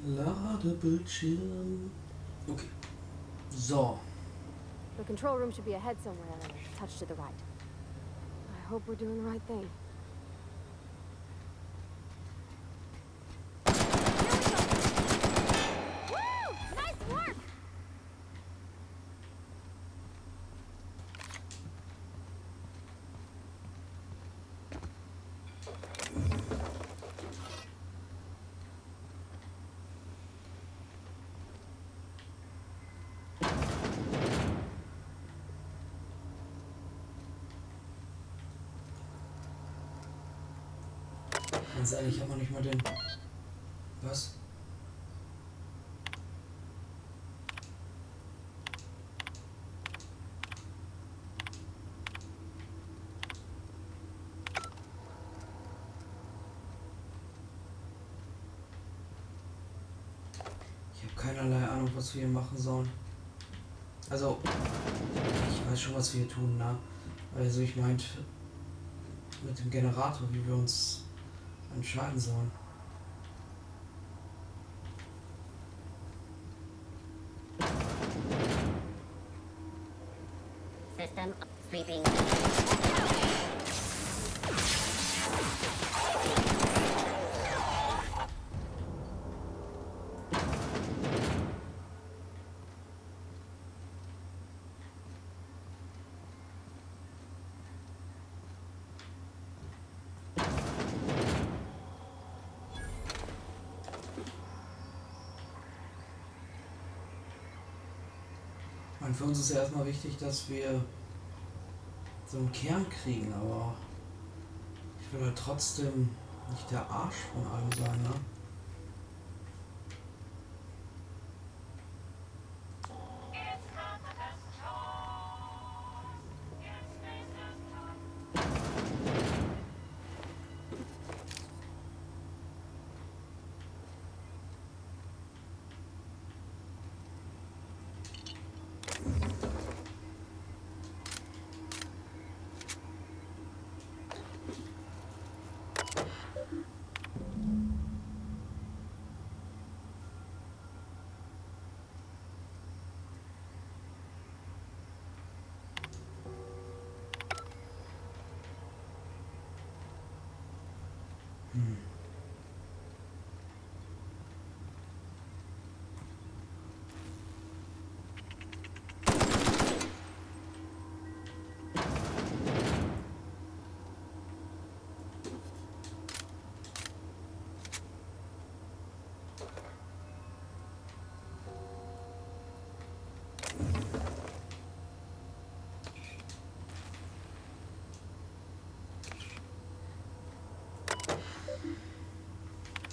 Ladebildschirm. Okay. So. The control room should be ahead somewhere, a touch to the right. I hope we're doing the right thing. Woo! Nice work! Ganz ehrlich, ich habe noch nicht mal den... Was? Ich habe keinerlei Ahnung, was wir hier machen sollen. Also, ich weiß schon, was wir hier tun, ne? Also ich meinte mit dem Generator, wie wir uns entscheiden sollen. System sweeping. Und für uns ist ja erstmal wichtig, dass wir so einen Kern kriegen, aber ich will halt trotzdem nicht der Arsch von allem sein, ne?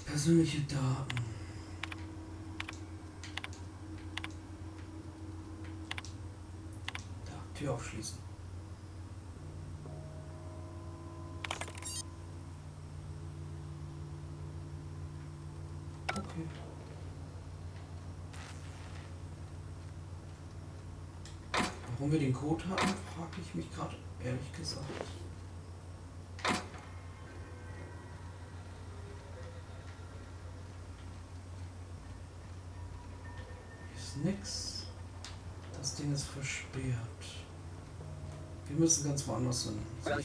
Persönliche Daten. Da, Tür aufschließen. Okay. Warum wir den Code haben, frage ich mich gerade ehrlich gesagt. Nix. Das Ding ist versperrt. Wir müssen ganz woanders hin. Aber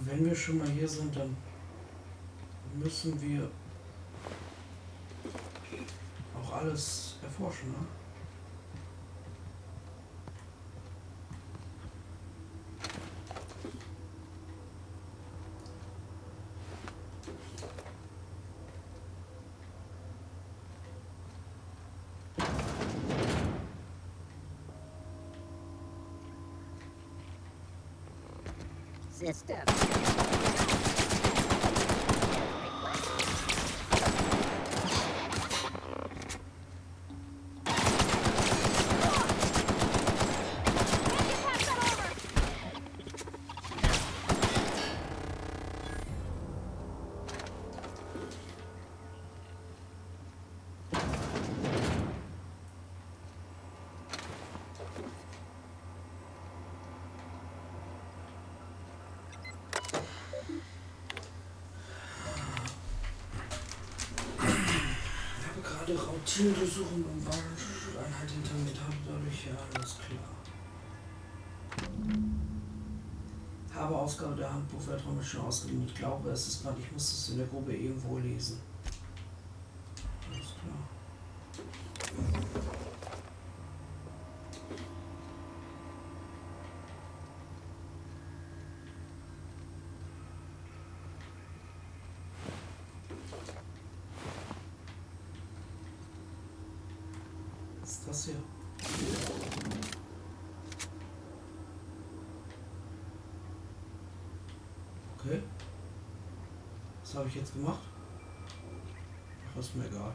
wenn wir schon mal hier sind, dann müssen wir alles erforschen, ne? System. Routine durchsuchen und Wareneinheit hinter mir habe dadurch ja alles klar. Habe Ausgabe der Handbuch Weltraum schon ausgeliehen. Ich glaube, es ist gerade, ich muss es in der Gruppe irgendwo lesen. Alles klar. Was ist das hier? Okay. Was habe ich jetzt gemacht? Ach, ist mir egal.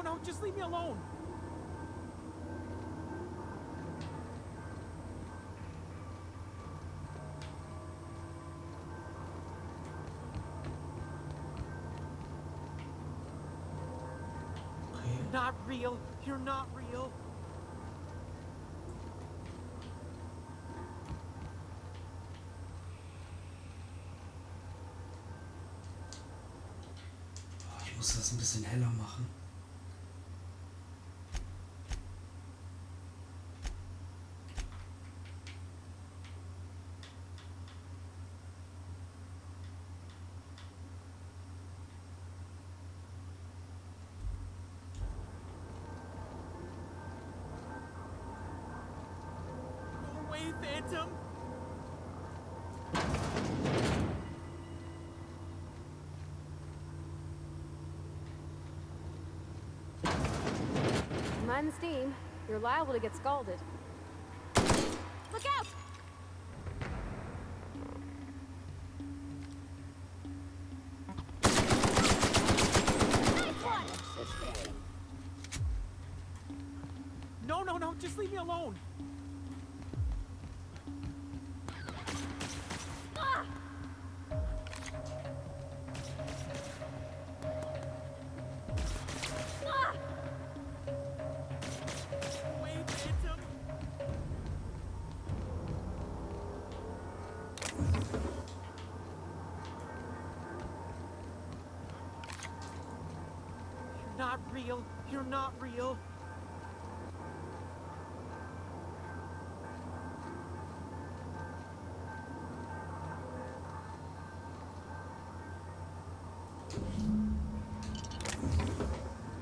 No, just leave me alone. Okay. Not real. You're not real. Oh, ich muss das ein bisschen heller machen. Go away, Phantom. Mind the steam. You're liable to get scalded. Look out! Nice one! No, just leave me alone. Ah! Ah! Go away, Phantom. You're not real. You're not real.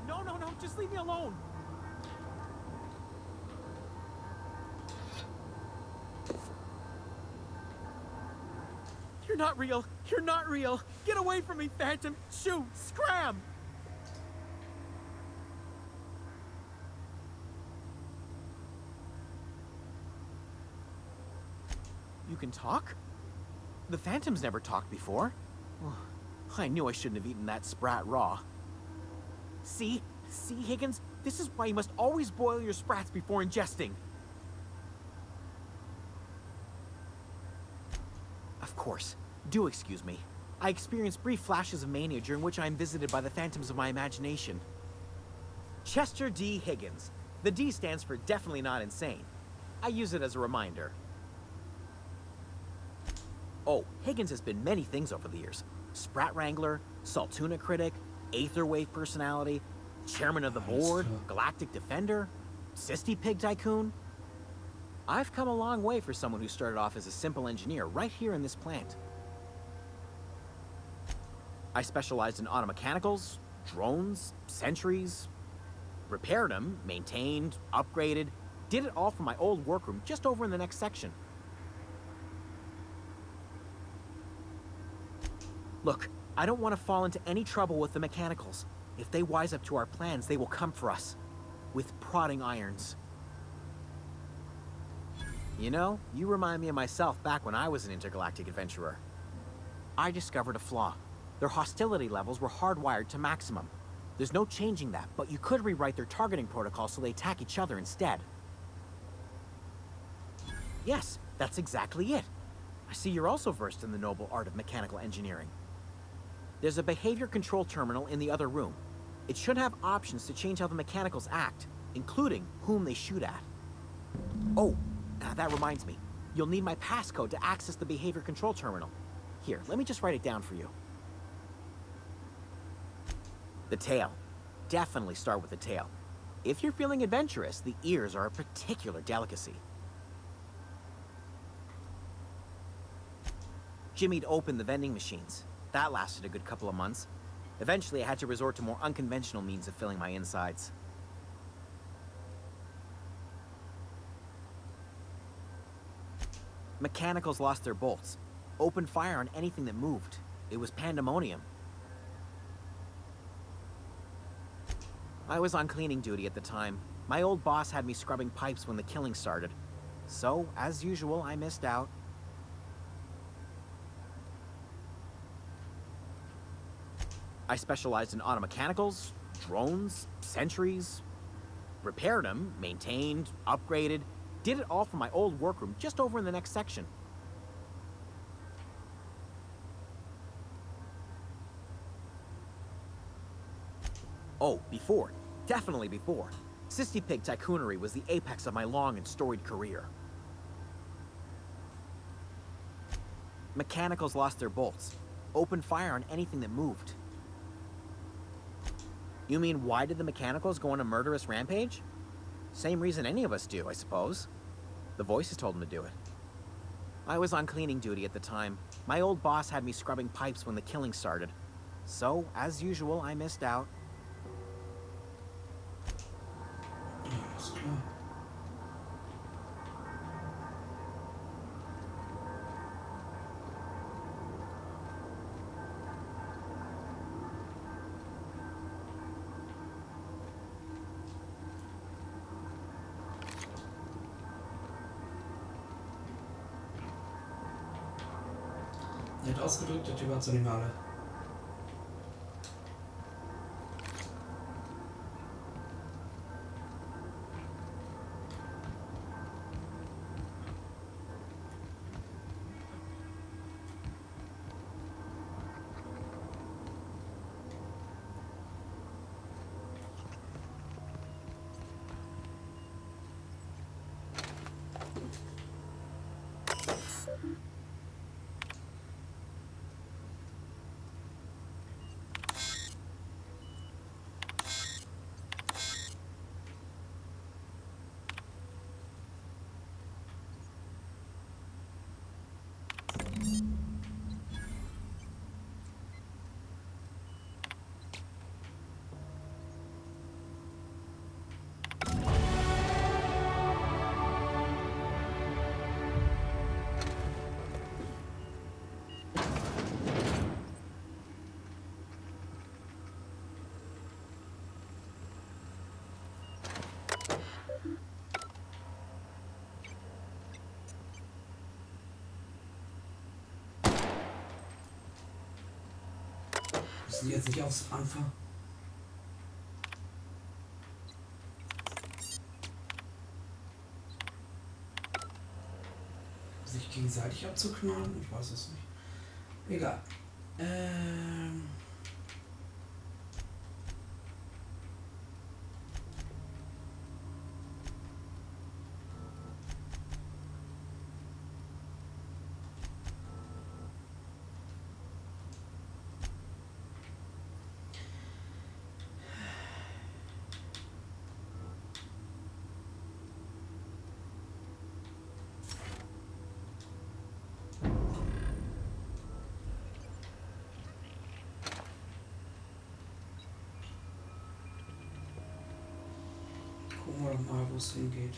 No, just leave me alone. You're not real. You're not real. Get away from me, Phantom. Shoot, scram. You can talk? The Phantom's never talked before. I knew I shouldn't have eaten that sprat raw. See, Higgins? This is why you must always boil your sprats before ingesting. Of course. Do excuse me. I experience brief flashes of mania during which I am visited by the phantoms of my imagination. Chester D. Higgins. The D stands for definitely not insane. I use it as a reminder. Oh, Higgins has been many things over the years. Sprat Wrangler, Saltuna Critic, Aetherwave Personality, Chairman of the Board, Galactic Defender, Sisty Pig Tycoon. I've come a long way for someone who started off as a simple engineer right here in this plant. I specialized in automechanicals, drones, sentries, repaired them, maintained, upgraded, did it all from my old workroom just over in the next section. Look, I don't want to fall into any trouble with the mechanicals. If they wise up to our plans, they will come for us. With prodding irons. You know, you remind me of myself back when I was an intergalactic adventurer. I discovered a flaw. Their hostility levels were hardwired to maximum. There's no changing that, but you could rewrite their targeting protocol so they attack each other instead. Yes, that's exactly it. I see you're also versed in the noble art of mechanical engineering. There's a behavior control terminal in the other room. It should have options to change how the mechanicals act, including whom they shoot at. Oh, that reminds me. You'll need my passcode to access the behavior control terminal. Here, let me just write it down for you. The tail. Definitely start with the tail. If you're feeling adventurous, the ears are a particular delicacy. Jimmy'd opened the vending machines. That lasted a good couple of months. Eventually, I had to resort to more unconventional means of filling my insides. Mechanicals lost their bolts. Opened fire on anything that moved. It was pandemonium. I was on cleaning duty at the time. My old boss had me scrubbing pipes when the killing started. So, as usual, I missed out. I specialized in automechanicals, drones, sentries, repaired them, maintained, upgraded, did it all from my old workroom just over in the next section. Oh, before. Definitely before. Sissy Pig Tycoonery was the apex of my long and storied career. Mechanicals lost their bolts. Opened fire on anything that moved. You mean, why did the mechanicals go on a murderous rampage? Same reason any of us do, I suppose. The voices told them to do it. I was on cleaning duty at the time. My old boss had me scrubbing pipes when the killing started. So, as usual, I missed out. Alles klar. Nett ausgedrückt, der Typ hat so die alle. Müssen die jetzt nicht aufs Anfang? Sich gegenseitig abzuknallen? Ich weiß es nicht. Egal. Gucken wir doch mal, wo es hingeht.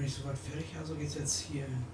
nicht so weit fertig, also geht's jetzt hier hin.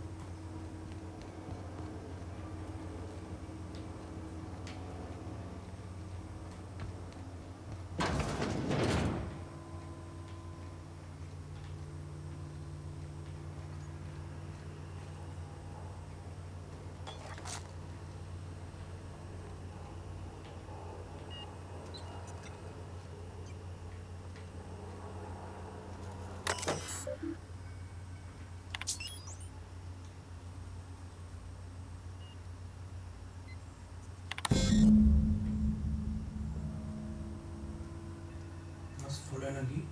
Was volle Energie?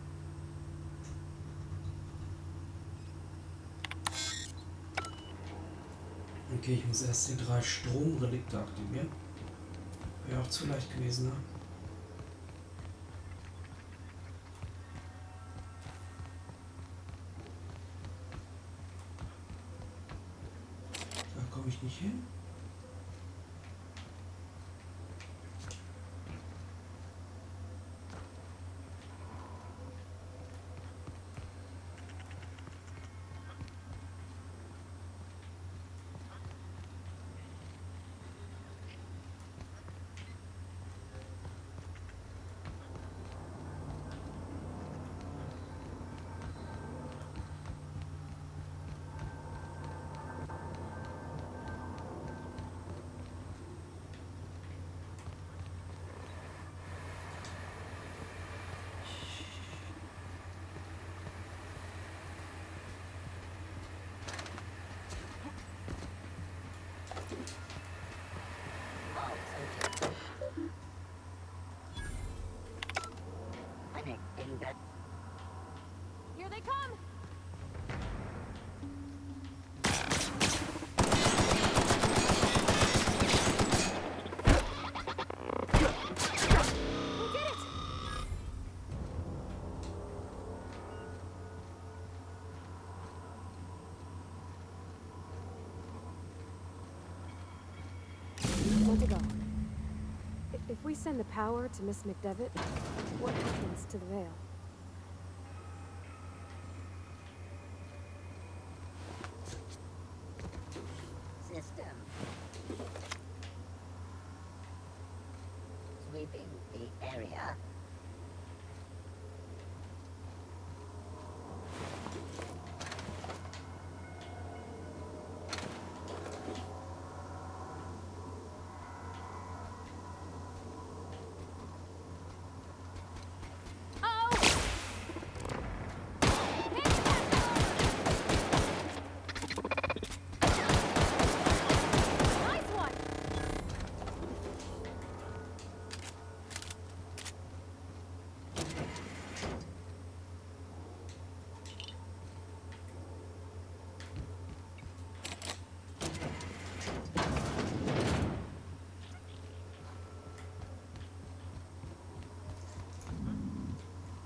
Okay, ich muss erst die 3 Stromrelikte aktivieren. Wäre auch zu leicht gewesen, ne? Da komme ich nicht hin. Here they come! We did it! Where to go? If we send the power to Miss McDevitt, what happens to the veil? System. Sweeping the area.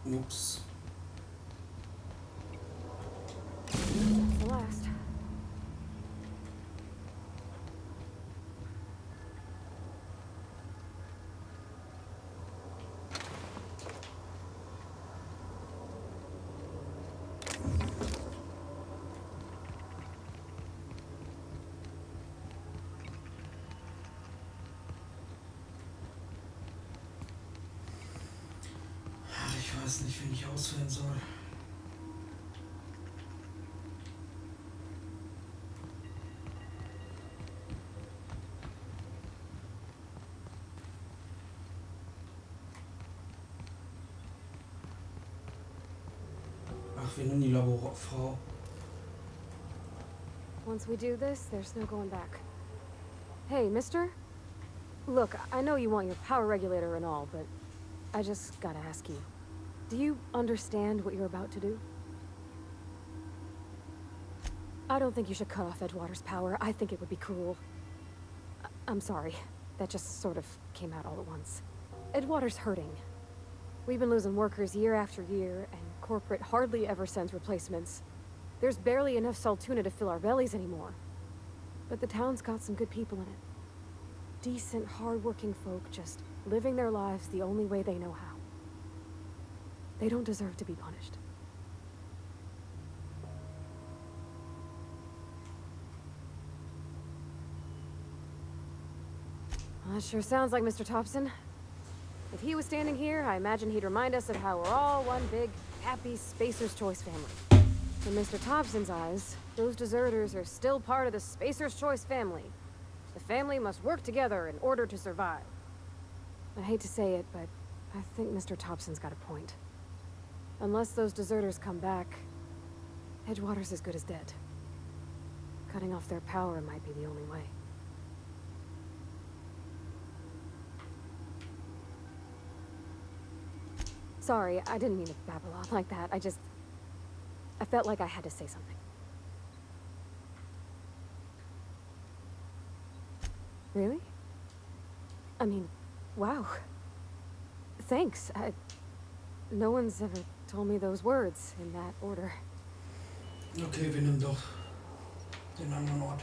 Ups. That's the last. Ich weiß nicht, wen ich auswählen soll. Ach, wir nehmen die Laborfrau. Once we do this, there's no going back. Hey, mister? Look, I know you want your power regulator and all, but I just gotta ask you. Do you understand what you're about to do? I don't think you should cut off Edgewater's power. I think it would be cruel. I'm sorry. That just sort of came out all at once. Edgewater's hurting. We've been losing workers year after year, and corporate hardly ever sends replacements. There's barely enough saltuna to fill our bellies anymore. But the town's got some good people in it. Decent, hard-working folk just living their lives the only way they know how. They don't deserve to be punished. That sure sounds like Mr. Thompson. If he was standing here, I imagine he'd remind us of how we're all one big, happy Spacer's Choice family. In Mr. Thompson's eyes, those deserters are still part of the Spacer's Choice family. The family must work together in order to survive. I hate to say it, but I think Mr. Thompson's got a point. Unless those deserters come back, Edgewater's as good as dead. Cutting off their power might be the only way. Sorry, I didn't mean to babble on like that. I felt like I had to say something. Really? I mean, wow. Thanks. No one's ever told me those words in that order. Okay, wir nehmen doch den anderen Ort.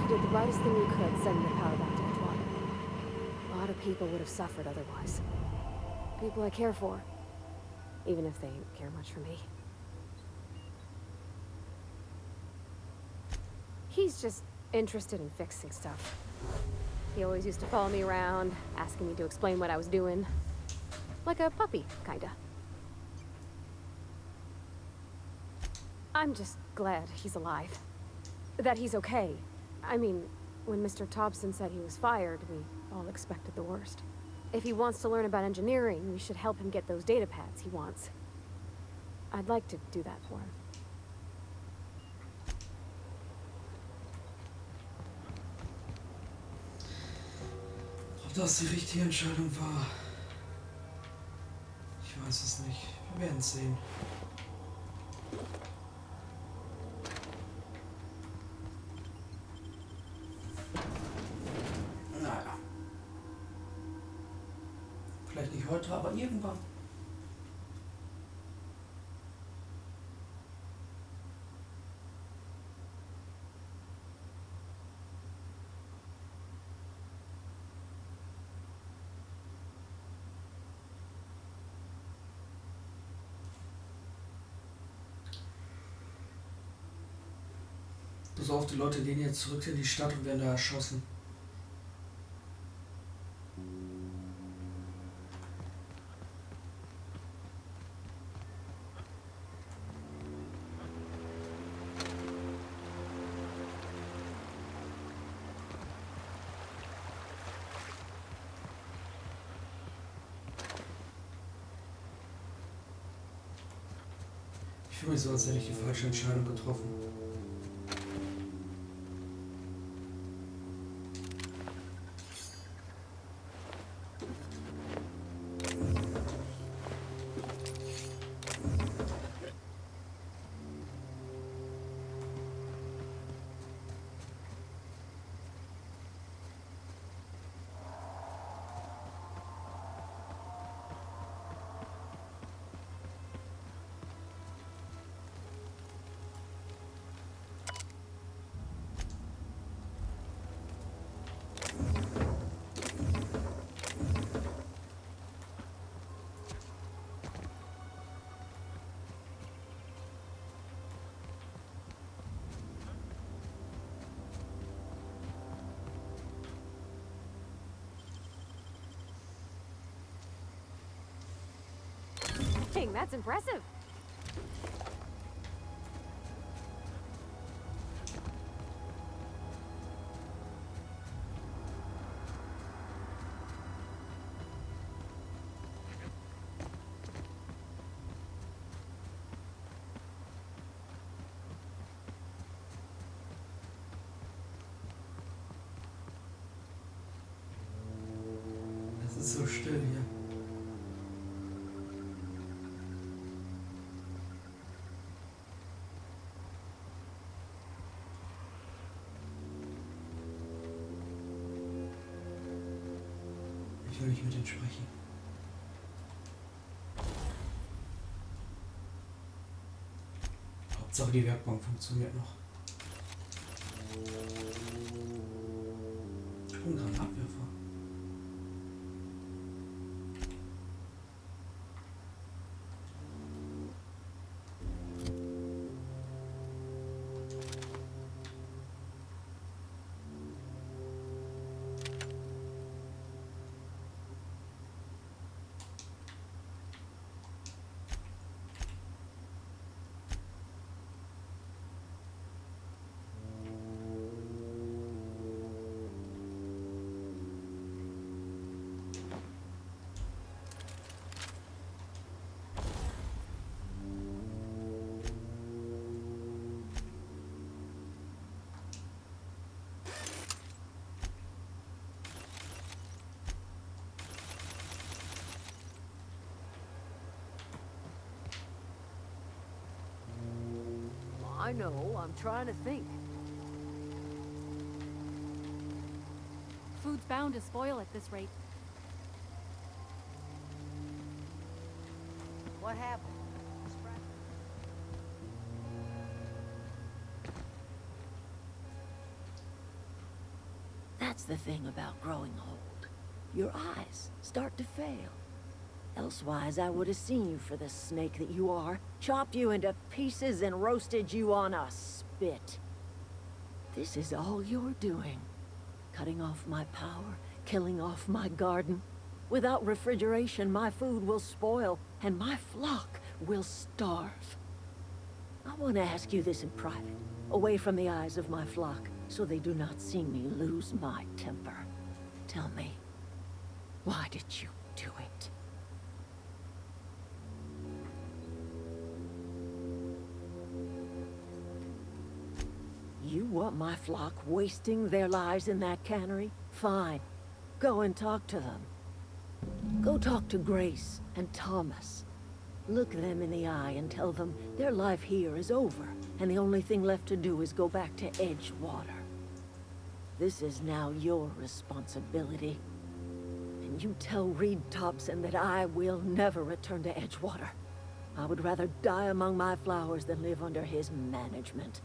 Did the rightest thing you could, sending the power back to Edgewater. A lot of people would have suffered otherwise. People I care for, even if they don't care much for me. He's just interested in fixing stuff. He always used to follow me around, asking me to explain what I was doing. Like a puppy, kinda. I'm just glad he's alive. That he's okay. I mean, when Mr. Thompson said he was fired, we all expected the worst. If he wants to learn about engineering, we should help him get those data pads he wants. I'd like to do that for him. Ob das die richtige Entscheidung war? Ich weiß es nicht. Wir werden es sehen. Vielleicht nicht heute, aber irgendwann. Pass auf, die Leute gehen jetzt zurück in die Stadt und werden da erschossen. Ich fühle mich so, als hätte ich die falsche Entscheidung getroffen. Dang, that's impressive. Es ist so still hier. Ich will nicht mit ihnen sprechen. Hauptsache die Werkbank funktioniert noch. Und Granatwerfer. I know, I'm trying to think. Food's bound to spoil at this rate. What happened? That's the thing about growing old. Your eyes start to fail. Elsewise, I would have seen you for the snake that you are, chopped you into pieces and roasted you on a spit. This is all you're doing. Cutting off my power, killing off my garden. Without refrigeration, my food will spoil, and my flock will starve. I want to ask you this in private, away from the eyes of my flock, so they do not see me lose my temper. Tell me, why did you do it? You want my flock wasting their lives in that cannery? Fine. Go and talk to them. Go talk to Grace and Thomas. Look them in the eye and tell them their life here is over, and the only thing left to do is go back to Edgewater. This is now your responsibility. And you tell Reed Thompson that I will never return to Edgewater. I would rather die among my flowers than live under his management.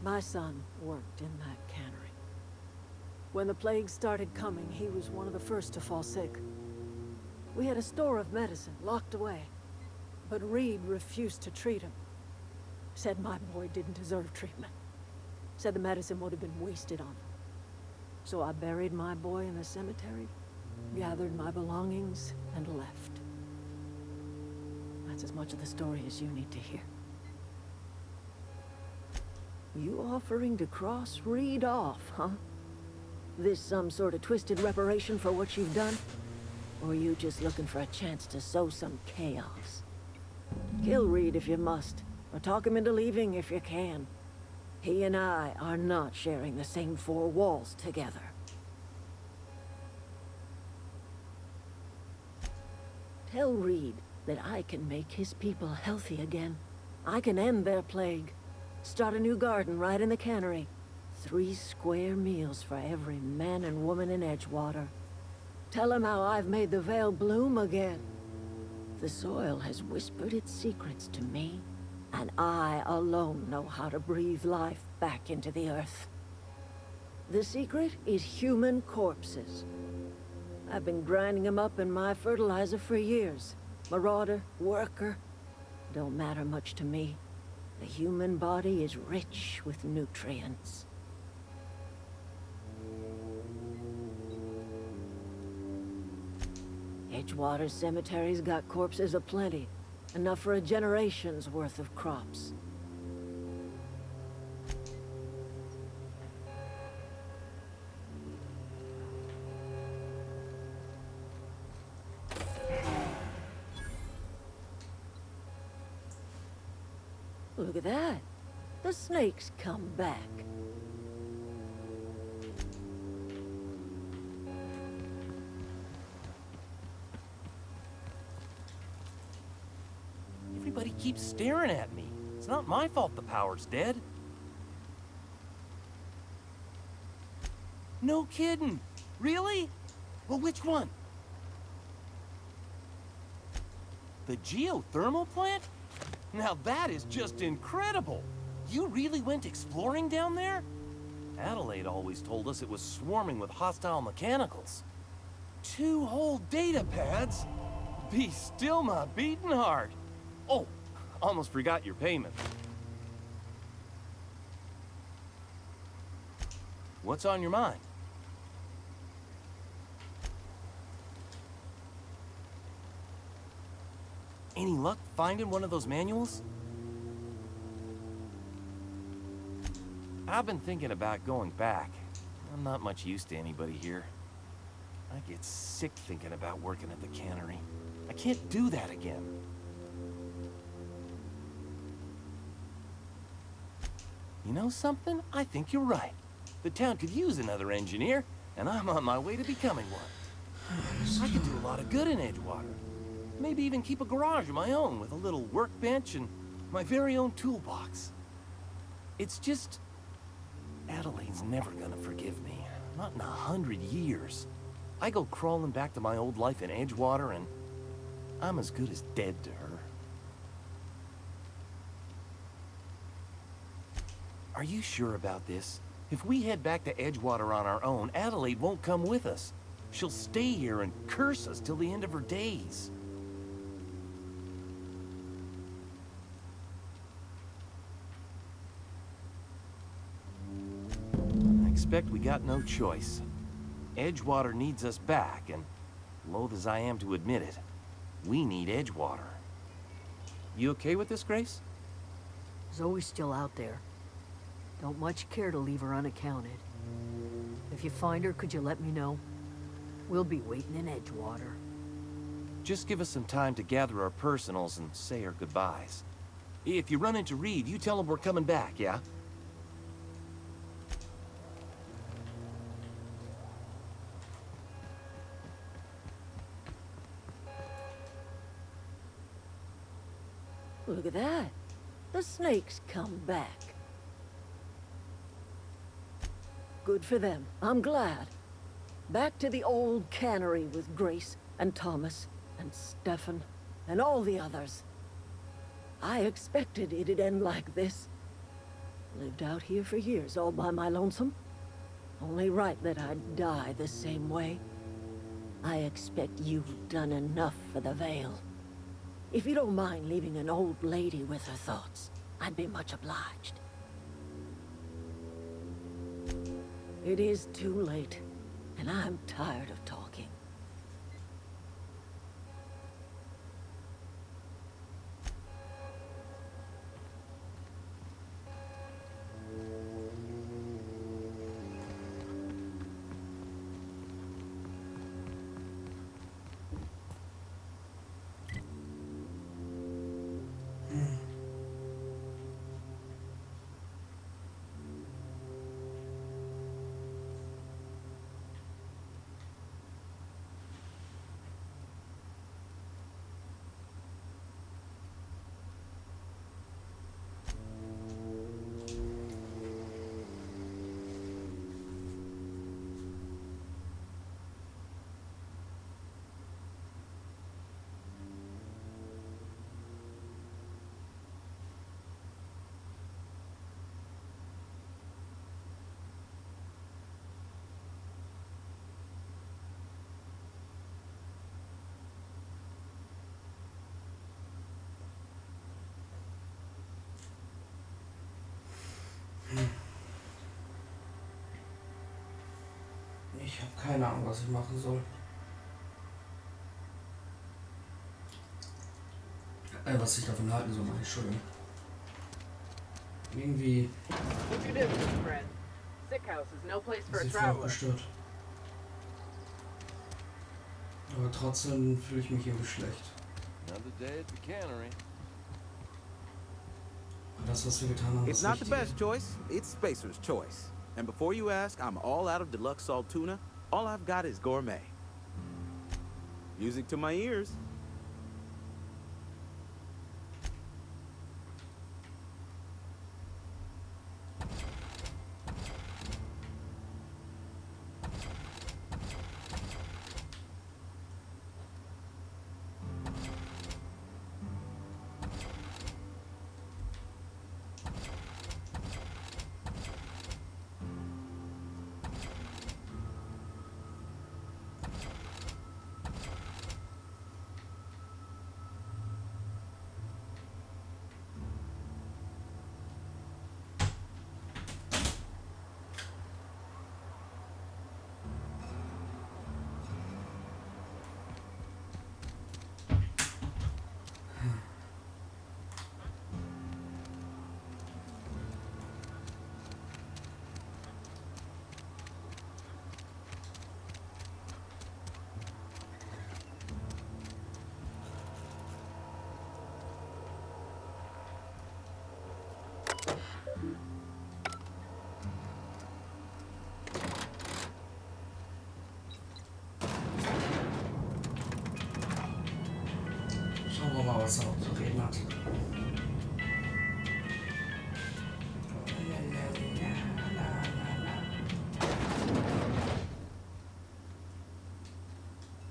My son worked in that cannery. When the plague started coming, he was one of the first to fall sick. We had a store of medicine locked away, but Reed refused to treat him. Said my boy didn't deserve treatment. Said the medicine would have been wasted on him. So I buried my boy in the cemetery, gathered my belongings, and left. That's as much of the story as you need to hear. You offering to cross Reed off, huh? This some sort of twisted reparation for what you've done? Or you just looking for a chance to sow some chaos? Kill Reed if you must, or talk him into leaving if you can. He and I are not sharing the same four walls together. Tell Reed that I can make his people healthy again. I can end their plague. Start a new garden right in the cannery. 3 square meals for every man and woman in Edgewater. Tell him how I've made the Vale bloom again. The soil has whispered its secrets to me, and I alone know how to breathe life back into the earth. The secret is human corpses. I've been grinding them up in my fertilizer for years. Marauder, worker, don't matter much to me. The human body is rich with nutrients. Edgewater Cemetery's got corpses aplenty, enough for a generation's worth of crops. Look at that. The snake's come back. Everybody keeps staring at me. It's not my fault the power's dead. No kidding. Really? Well, which one? The geothermal plant? Now that is just incredible. You really went exploring down there? Adelaide always told us it was swarming with hostile mechanicals. 2 whole data pads? Be still my beating heart. Oh, almost forgot your payment. What's on your mind? Any luck finding one of those manuals? I've been thinking about going back. I'm not much use to anybody here. I get sick thinking about working at the cannery. I can't do that again. You know something? I think you're right. The town could use another engineer, and I'm on my way to becoming one. I could do a lot of good in Edgewater. Maybe even keep a garage of my own with a little workbench and my very own toolbox. It's just... Adelaide's never gonna forgive me. Not in 100 years. I go crawling back to my old life in Edgewater and I'm as good as dead to her. Are you sure about this? If we head back to Edgewater on our own, Adelaide won't come with us. She'll stay here and curse us till the end of her days. I expect we got no choice. Edgewater needs us back, and loath as I am to admit it, we need Edgewater. You okay with this, Grace? Zoe's still out there. Don't much care to leave her unaccounted. If you find her, could you let me know? We'll be waiting in Edgewater. Just give us some time to gather our personals and say our goodbyes. If you run into Reed, you tell him we're coming back, yeah? Look at that. The snakes come back. Good for them. I'm glad. Back to the old cannery with Grace and Thomas and Stefan and all the others. I expected it'd end like this. Lived out here for years all by my lonesome. Only right that I'd die the same way. I expect you've done enough for the Vale. If you don't mind leaving an old lady with her thoughts, I'd be much obliged. It is too late, and I'm tired of talking. Ich habe keine Ahnung, was ich machen soll. Was ich davon halten soll, meine ich schon. Irgendwie ist sie voll gestört. Aber trotzdem fühle ich mich irgendwie schlecht. Und das, was wir getan haben, It's ist not the richtig. best choice, it's Spacer's choice. And before you ask, I'm all out of deluxe salt tuna. All I've got is gourmet. Music to my ears.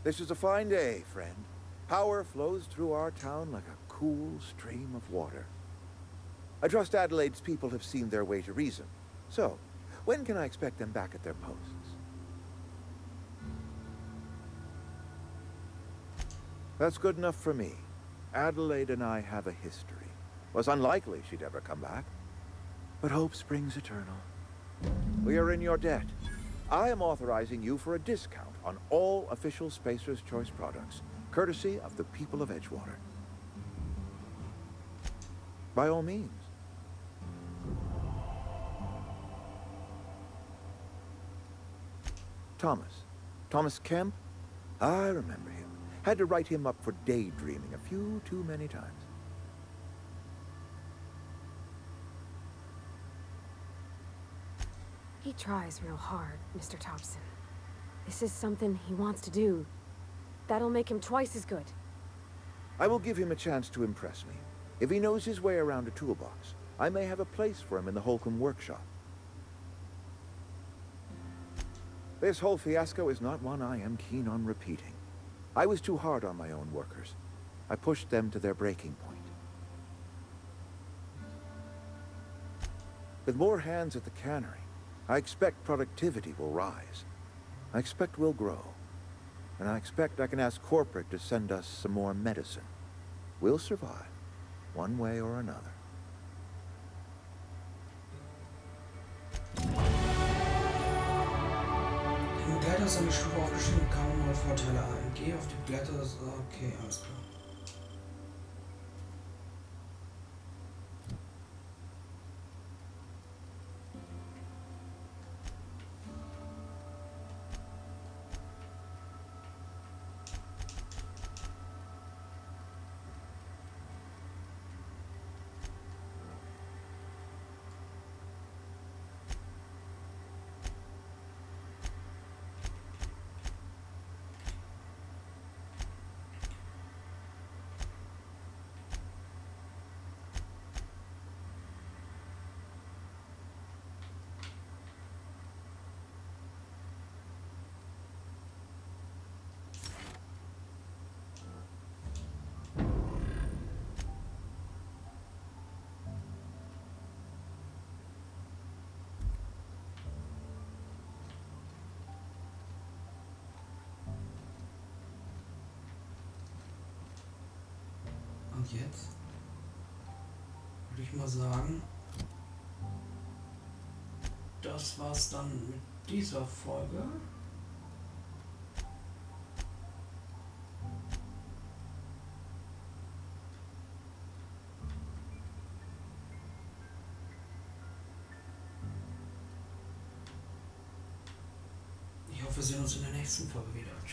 This is a fine day, friend. Power flows through our town like a cool stream of water. I trust Adelaide's people have seen their way to reason. So, when can I expect them back at their posts? That's good enough for me. Adelaide and I have a history. Was unlikely she'd ever come back. But hope springs eternal. We are in your debt. I am authorizing you for a discount on all official Spacer's Choice products, courtesy of the people of Edgewater. By all means. Thomas Kemp? I remember him. Had to write him up for daydreaming a few too many times. He tries real hard, Mr. Thompson. This is something he wants to do. That'll make him twice as good. I will give him a chance to impress me. If he knows his way around a toolbox, I may have a place for him in the Holcomb workshop. This whole fiasco is not one I am keen on repeating. I was too hard on my own workers. I pushed them to their breaking point. With more hands at the cannery, I expect productivity will rise. I expect we'll grow. And I expect I can ask corporate to send us some more medicine. We'll survive, one way or another. Die Begleiter ist an die Stufe aufgestiegen und kamen neue Vorteile ein. Geh auf die Begleiter, das okay, alles klar. Und jetzt würde ich mal sagen, das war's dann mit dieser Folge. Ich hoffe, wir sehen uns in der nächsten Folge wieder. Tschüss.